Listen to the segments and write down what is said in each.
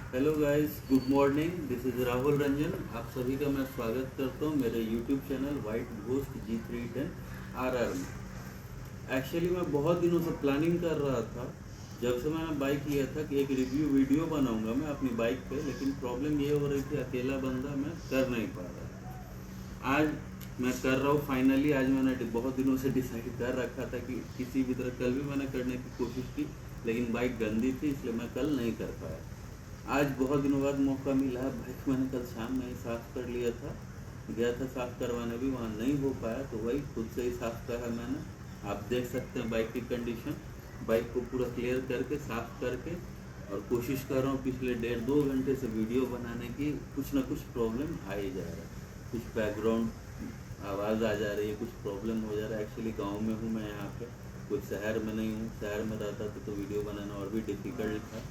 Hello guys, good morning. This is Rahul Ranjan. आप सभी का मैं स्वागत करता हूं मेरे YouTube channel white ghost G310 RR में। एक्चुअली मैं बहुत दिनों से प्लानिंग कर रहा था, जब से मैंने बाइक लिया था कि एक रिव्यू वीडियो बनाऊंगा मैं अपनी बाइक पे, लेकिन प्रॉब्लम ये हो रही थी अकेला बंदा मैं कर नहीं पा रहा। आज मैं कर रहा हूँ फाइनली। आज मैंने बहुत दिनों से डिसाइड कर रखा था कि किसी भी तरह, कल भी मैंने करने की कोशिश की लेकिन बाइक गंदी थी, इसलिए मैं कल नहीं कर पाया। आज बहुत दिनों बाद मौका मिला है। बाइक मैंने कल शाम में ही साफ़ कर लिया था, गया था साफ़ करवाने भी, वहाँ नहीं हो पाया तो वही खुद से ही साफ़ करा मैंने। आप देख सकते हैं बाइक की कंडीशन। बाइक को पूरा क्लियर करके साफ़ करके और कोशिश कर रहा हूँ पिछले 1.5-2 घंटे से वीडियो बनाने की। कुछ ना कुछ प्रॉब्लम आ ही जा रहा है, कुछ बैकग्राउंड आवाज़ आ जा रही है, कुछ प्रॉब्लम हो जा रहा है। एक्चुअली गांव में हूँ मैं यहाँ पे, कुछ शहर में नहीं हूँ। शहर में रहता तो वीडियो बनाना और भी डिफ़िकल्ट था।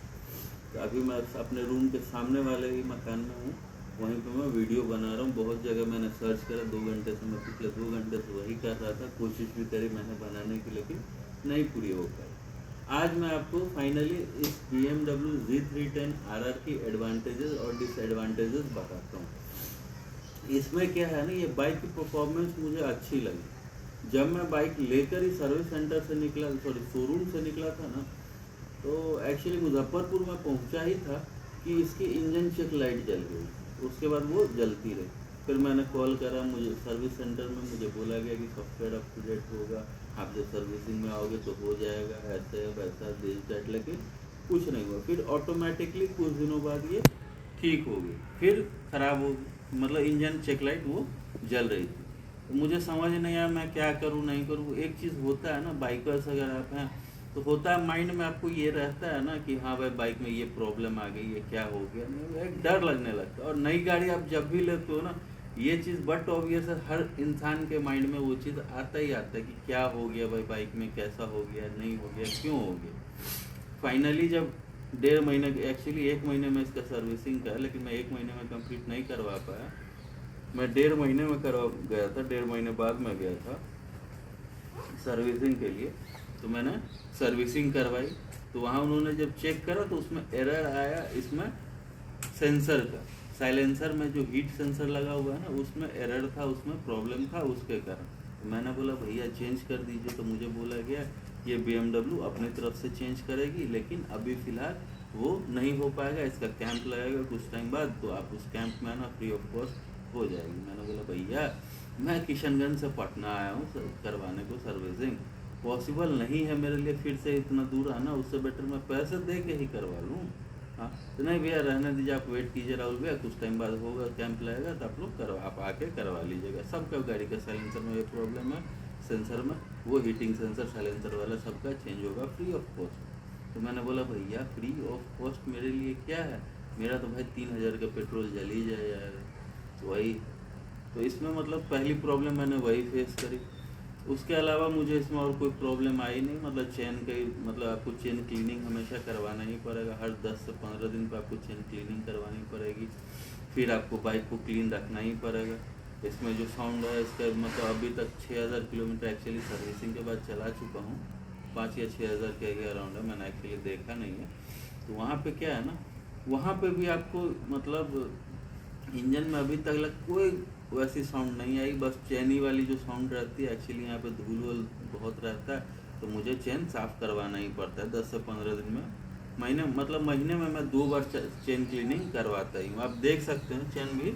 तो अभी मैं अपने रूम के सामने वाले ही मकान में हूँ, वहीं पे मैं वीडियो बना रहा हूँ। बहुत जगह मैंने सर्च करा, 2 घंटे से मैं पिछले 2 घंटे से वही कर रहा था। कोशिश भी करी मैंने बनाने की, लेकिन नहीं पूरी हो पाई। आज मैं आपको फाइनली इस BMW Z310 RR की एडवांटेजेस और डिसएडवांटेजेस बताता हूँ। इसमें क्या है ना, ये बाइक की परफॉर्मेंस मुझे अच्छी लगी। जब मैं बाइक लेकर ही सर्विस सेंटर से निकला, सॉरी शोरूम से निकला था ना, तो एक्चुअली मुजफ्फरपुर में पहुंचा ही था कि इसकी इंजन चेक लाइट जल गई। उसके बाद वो जलती रही। फिर मैंने कॉल करा, मुझे सर्विस सेंटर में मुझे बोला गया कि सॉफ्टवेयर अप टू डेट होगा, आप जब सर्विसिंग में आओगे तो हो जाएगा, ऐसे वैसा दिस दैट, लेकिन कुछ नहीं हुआ। फिर ऑटोमेटिकली कुछ दिनों बाद ये ठीक हो गई, फिर ख़राब हो गई। मतलब इंजन चेक लाइट वो जल रही थी। तो मुझे समझ नहीं आया मैं क्या करूँ नहीं करूँ। एक चीज़ होता है ना, बाइकर्स अगर आप हैं तो होता है माइंड में, आपको ये रहता है ना कि हाँ भाई बाइक में ये प्रॉब्लम आ गई, ये क्या हो गया, एक डर लगने लगता है। और नई गाड़ी आप जब भी लेते हो ना, ये चीज़ बट ऑब्वियस है, हर इंसान के माइंड में वो चीज़ आता ही आता है कि क्या हो गया भाई, बाइक में कैसा हो गया, नहीं हो गया, क्यों हो गया। फाइनली जब 1.5 महीने, एक्चुअली 1 महीने में इसका सर्विसिंग का है, लेकिन मैं 1 महीने में कंप्लीट नहीं करवा पाया। मैं 1.5 महीने में करवा गया था, 1.5 महीने बाद मैं गया था सर्विसिंग के लिए। तो मैंने सर्विसिंग करवाई, तो वहाँ उन्होंने जब चेक करा तो उसमें एरर आया, इसमें सेंसर का, साइलेंसर में जो हीट सेंसर लगा हुआ है ना, उसमें एरर था, उसमें प्रॉब्लम था, उसके कारण। तो मैंने बोला भैया चेंज कर दीजिए। तो मुझे बोला गया ये BMW अपनी तरफ से चेंज करेगी, लेकिन अभी फ़िलहाल वो नहीं हो पाएगा, इसका कैंप लगेगा कुछ टाइम बाद, तो आप उस कैंप में आना, फ्री ऑफ कॉस्ट हो जाएगी। मैंने बोला भैया मैं किशनगंज से पटना आया हूँ करवाने को सर्विसिंग, पॉसिबल नहीं है मेरे लिए फिर से इतना दूर आना, उससे बेटर मैं पैसे दे के ही करवा लूँ। हाँ, तो नहीं भैया रहने दीजिए, आप वेट कीजिए राहुल भैया, कुछ टाइम बाद होगा, कैंप लगेगा तो आप लोग करवा, आप आके करवा लीजिएगा। सबका गाड़ी का साइलेंसर में ये प्रॉब्लम है, सेंसर में वो हीटिंग सेंसर साइलेंसर वाला सबका चेंज होगा फ्री ऑफ कॉस्ट। तो मैंने बोला भैया फ्री ऑफ कॉस्ट मेरे लिए क्या है, मेरा तो भाई 3,000 का पेट्रोल जल ही जाए यार। तो वही, तो इसमें मतलब पहली प्रॉब्लम मैंने वही फेस करी। उसके अलावा मुझे इसमें और कोई प्रॉब्लम आई नहीं। मतलब चेन का ही, मतलब आपको चेन क्लीनिंग हमेशा करवाना ही पड़ेगा, हर 10 से 15 दिन पर आपको चेन क्लीनिंग करवानी पड़ेगी। फिर आपको बाइक को क्लीन रखना ही पड़ेगा। इसमें जो साउंड है इसका, मतलब अभी तक 6,000 किलोमीटर एक्चुअली सर्विसिंग के बाद चला चुका हूँ। 5 या 6,000 के अराउंड है, मैंने एक्चुअली देखा नहीं है। तो वहाँ पे क्या है ना, वहाँ पे भी आपको मतलब इंजन में अभी तक कोई वैसी साउंड नहीं आई, बस चैन ही वाली जो साउंड रहती है। एक्चुअली यहाँ पे धूल वूल बहुत रहता है, तो मुझे चेन साफ़ करवाना ही पड़ता है 10 से 15 दिन में। महीने में मैं 2 बार चेन क्लीनिंग करवाता ही हूँ। आप देख सकते हैं चेन भी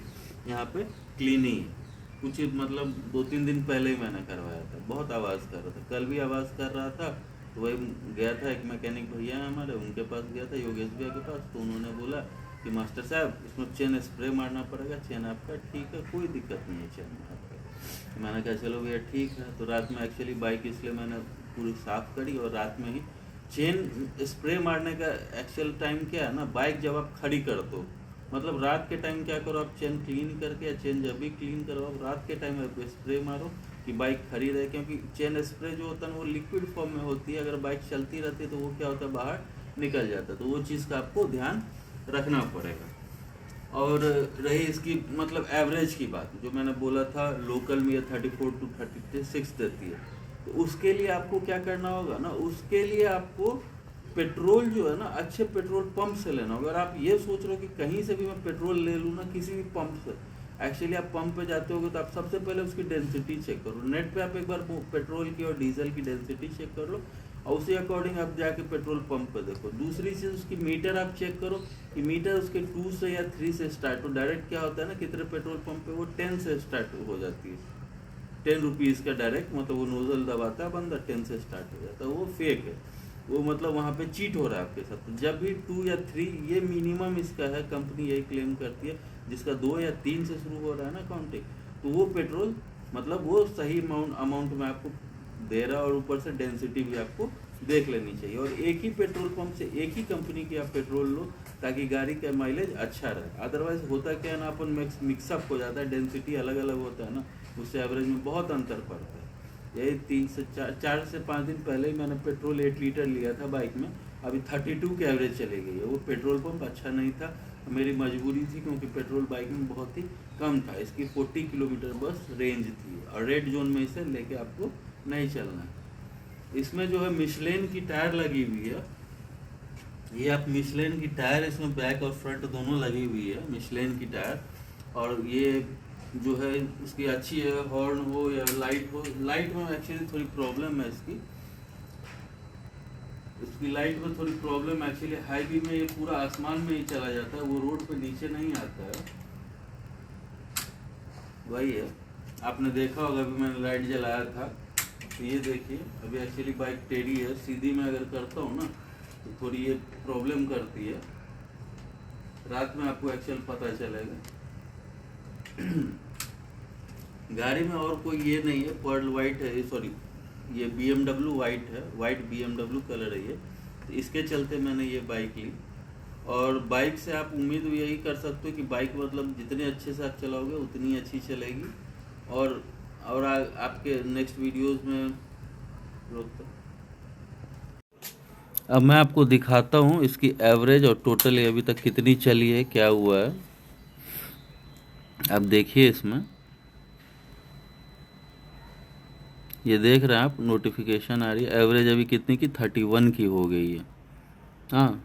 यहाँ पे क्लीन ही है। कुछ मतलब 2-3 दिन पहले ही मैंने करवाया था, बहुत आवाज़ कर रहा था, कल भी आवाज़ कर रहा था। तो वही गया था, एक मैकेनिक भैया हैं हमारे, उनके पास गया था, योगेश भैया के पास। तो उन्होंने बोला कि मास्टर साहब इसमें चेन स्प्रे मारना पड़ेगा, चेन आपका ठीक है, कोई दिक्कत नहीं है चेन में आपका। मैंने कहा चलो भैया ठीक है। तो रात में एक्चुअली बाइक इसलिए मैंने पूरी साफ़ करी, और रात में ही चेन स्प्रे मारने का एक्चुअल टाइम क्या है ना, बाइक जब आप खड़ी कर दो, मतलब रात के टाइम क्या करो, आप चेन क्लीन करके, या चेन जब भी क्लीन करो आप रात के टाइम आप स्प्रे मारो कि बाइक खड़ी रहे। क्योंकि चेन स्प्रे जो होता है ना, वो लिक्विड फॉर्म में होती है, अगर बाइक चलती रहती है तो वो क्या होता है, बाहर निकल जाता है। तो वो चीज़ का आपको ध्यान रखना पड़ेगा। और रही इसकी मतलब एवरेज की बात, जो मैंने बोला था लोकल में ये 34 to 36 देती है। तो उसके लिए आपको क्या करना होगा ना, उसके लिए आपको पेट्रोल जो है ना अच्छे पेट्रोल पंप से लेना। अगर आप ये सोच रहे हो कि कहीं से भी मैं पेट्रोल ले लूँ ना, किसी भी पंप से, एक्चुअली आप पंप पे जाते होगे तो आप सबसे पहले उसकी डेंसिटी चेक करो। नेट पे आप एक बार पेट्रोल की और डीजल की डेंसिटी चेक कर लो और उसी अकॉर्डिंग आप जाके पेट्रोल पंप पे देखो। दूसरी चीज़ उसकी मीटर आप चेक करो कि मीटर उसके 2 से या 3 से स्टार्ट हो। डायरेक्ट क्या होता है ना, कितने पेट्रोल पंप पे वो 10 से स्टार्ट हो जाती है, 10 रुपीज़ का डायरेक्ट, मतलब वो नोजल दबाता है बंदा, 10 से स्टार्ट हो जाता है, वो फेक है। वो मतलब वहाँ पे चीट हो रहा है आपके साथ। तो जब भी 2 या 3, ये मिनिमम इसका है, कंपनी यही क्लेम करती है, जिसका 2 या 3 से शुरू हो रहा है ना काउंटिंग, तो वो पेट्रोल मतलब वो सही अमाउंट में आपको दे रहा है और ऊपर से डेंसिटी भी आपको देख लेनी चाहिए। और एक ही पेट्रोल पंप से एक ही कंपनी की आप पेट्रोल लो ताकि गाड़ी का माइलेज अच्छा रहे। अदरवाइज होता क्या है ना, अपन मिक्सअप हो जाता है, डेंसिटी अलग अलग होता है ना, उससे एवरेज में बहुत अंतर पड़ता है। यही 3 से 4 से 5 दिन पहले ही मैंने पेट्रोल 8 लीटर लिया था बाइक में, अभी 32 के एवरेज चले गई है। वो पेट्रोल पंप अच्छा नहीं था, मेरी मजबूरी थी क्योंकि पेट्रोल बाइक में बहुत ही कम था। इसकी 40 किलोमीटर बस रेंज थी और रेड जोन में इसे लेके आपको नहीं चलना है। इसमें जो है मिशलेन की टायर लगी हुई है, ये आप मिशलेन की टायर, इसमें बैक और फ्रंट दोनों लगी हुई है मिशलेन की टायर। और ये जो है इसकी अच्छी है, हॉर्न हो या लाइट हो, लाइट में एक्चुअली थोड़ी प्रॉब्लम है इसकी लाइट में थोड़ी प्रॉब्लम। एक्चुअली हाईवे में ये पूरा आसमान में ही चला जाता है, वो रोड पे नीचे नहीं आता है। वही है, आपने देखा होगा, अभी मैंने लाइट जलाया था तो ये देखिए, अभी एक्चुअली बाइक टेढ़ी है, सीधी में अगर करता हूँ ना तो थोड़ी ये प्रॉब्लम करती है। रात में आपको एक्चुअल पता चलेगा। गाड़ी में और कोई ये नहीं है, पर्ल वाइट है, सॉरी ये BMW वाइट है, वाइट BMW कलर है ये, तो इसके चलते मैंने ये बाइक ली। और बाइक से आप उम्मीद यही कर सकते हो कि बाइक मतलब जितने अच्छे से आप चलाओगे उतनी अच्छी चलेगी। और आपके नेक्स्ट वीडियोस में रोकता। अब मैं आपको दिखाता हूँ इसकी एवरेज और टोटल अभी तक कितनी चली है, क्या हुआ है। आप देखिए इसमें, ये देख रहे हैं आप, नोटिफिकेशन आ रही है। एवरेज अभी कितनी की, 31 की हो गई है। हाँ,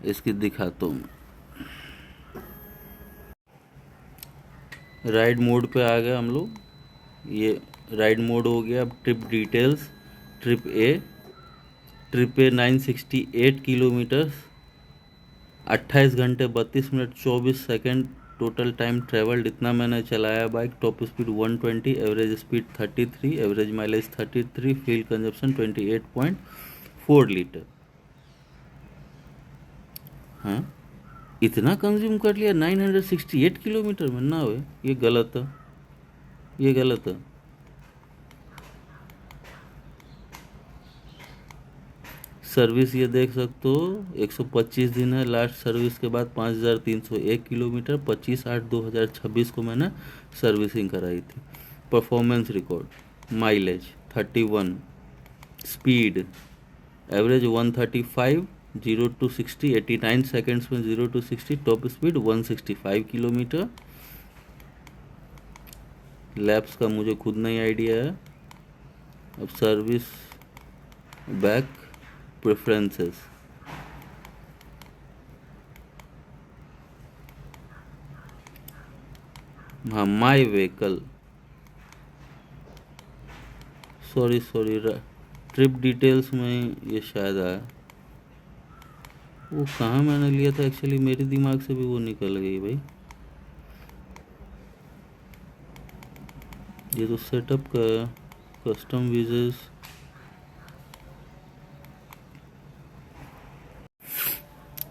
इसकी दिखाता हूँ। राइड मोड पे आ गए हम लोग, ये राइड मोड हो गया। अब ट्रिप डिटेल्स, ट्रिप ए 968 किलोमीटर, 28 घंटे 32 minute 24 second total time travelled, इतना मैंने चलाया bike. Top speed 120, average speed 33, average mileage 33, fuel consumption 28.4 litre. हाँ, इतना कंज्यूम कर लिया 968 किलोमीटर में ना हुए, ये गलत है, ये गलत है। सर्विस ये देख सकते हो 125 दिन है लास्ट सर्विस के बाद, 5301 किलोमीटर, 25/8/2026 को मैंने सर्विसिंग कराई थी। Performance record, mileage 31, speed average 135, 0 to 60 89 seconds में 0 to 60, top speed 165 kilometre. Lapse का मुझे खुद नहीं आइडिया है। अब सर्विस बैक प्रेफरेंसेस, हाँ my vehicle, sorry trip details में ये शायद आया, वो कहाँ मैंने लिया था एक्चुअली, मेरे दिमाग से भी वो निकल गई भाई। ये तो सेटअप का कस्टम विजेस,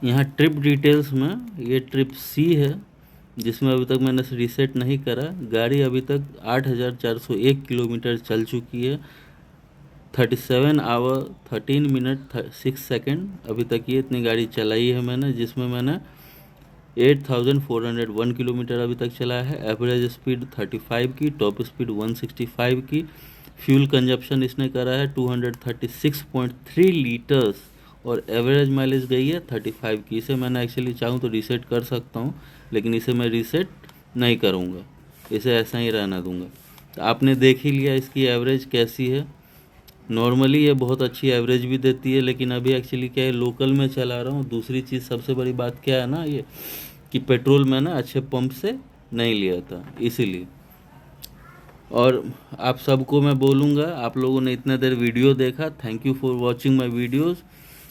यहाँ ट्रिप डिटेल्स में ये ट्रिप सी है जिसमें अभी तक मैंने रीसेट नहीं करा। गाड़ी अभी तक 8401 किलोमीटर चल चुकी है, 37 आवर 13 मिनट 6 सेकेंड अभी तक ये इतनी गाड़ी चलाई है मैंने, जिसमें मैंने 8401 किलोमीटर अभी तक चलाया है। एवरेज स्पीड 35 की, टॉप स्पीड 165 की, फ्यूल कंजप्शन इसने करा है 236.3 लीटर्स और एवरेज माइलेज गई है 35 की। इसे मैंने एक्चुअली चाहूँ तो रीसेट कर सकता हूँ, लेकिन इसे मैं रीसेट नहीं करूँगा, इसे ऐसा ही रहना दूंगा। तो आपने देख ही लिया इसकी एवरेज कैसी है। नॉर्मली ये बहुत अच्छी एवरेज भी देती है, लेकिन अभी एक्चुअली क्या है, लोकल में चला रहा हूँ। दूसरी चीज़ सबसे बड़ी बात क्या है ना, ये कि पेट्रोल मैं ना अच्छे पंप से नहीं लिया था, इसीलिए। और आप सबको मैं बोलूँगा, आप लोगों ने इतना देर वीडियो देखा, thank you for watching my videos.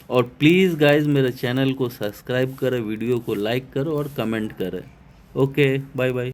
और प्लीज़ गाइज मेरे चैनल को सब्सक्राइब करें, वीडियो को लाइक करो और कमेंट करें। Okay, bye bye.